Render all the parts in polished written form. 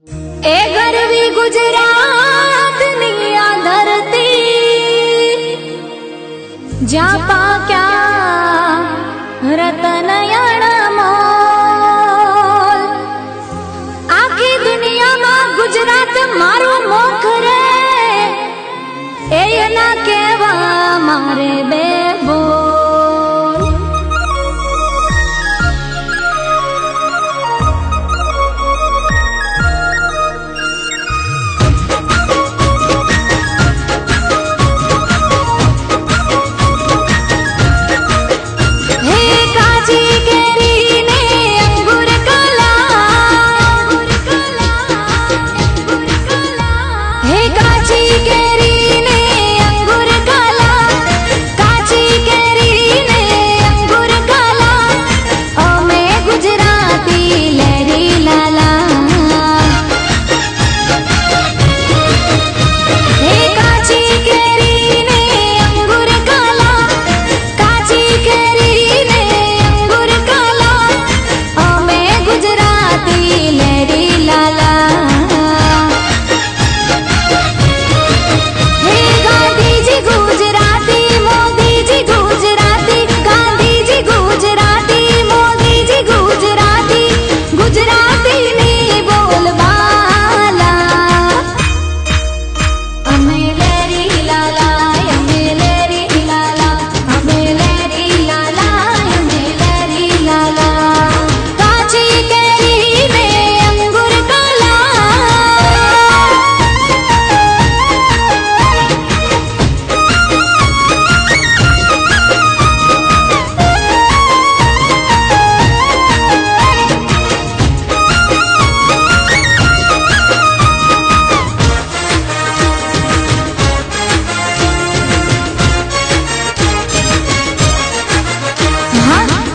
ए गरवी गुजरात निया धरती जा पाक्या रतन अणमोल आखी दुनिया में गुजरात मारू मोख रे ए ना केवा मारे बेबो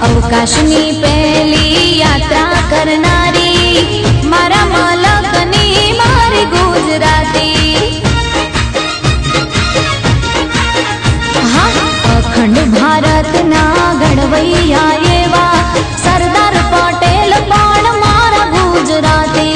अवकाशनी पहली यात्रा करनारी मारा मलकनी मारी गुजराती हाँ अखंड भारत ना घड़वैया एवा सरदार पटेल पण मारा गुजराती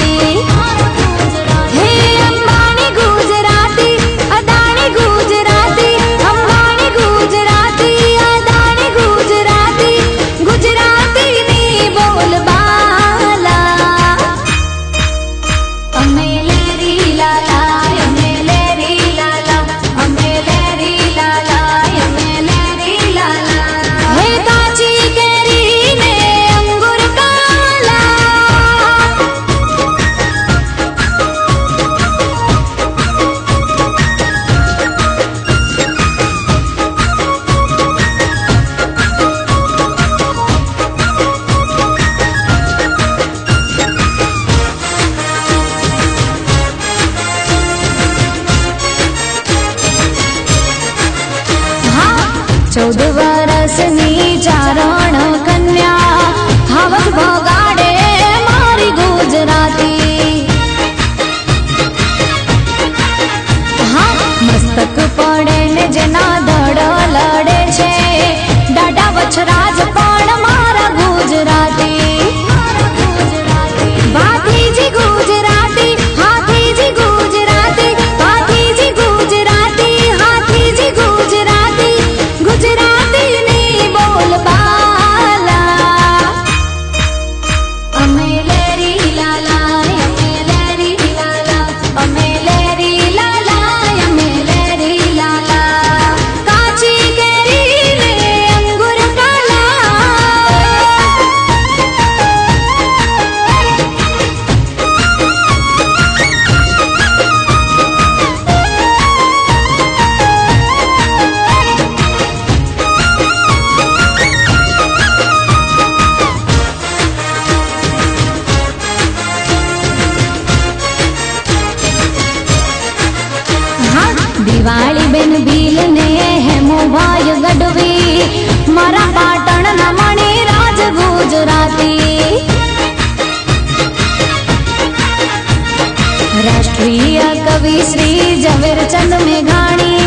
चौदह वर्षनी चारण कन्या हवस भोगाड़े मारी गुजराती हाँ मस्तक पड़े ने जना धड़ लड़े छे डाडा वछराज पण मारा गुजराती भातीजी गुजराती हाथीजी गुजराती भातीजी गुजराती हाथीजी गुजराती गुजराती नी बोल बाला अमे लेरी लाला अमे लेरी लाला अमे लेरी लाला अमे लेरी लाला काची केरी ने अंगूर काला दिवाली बेन भील ने हेमो भाई गढ़वी मारा पाटण न मणि राज गुजराती राष्ट्रीय कवि श्री झवेरचंद मेघाणी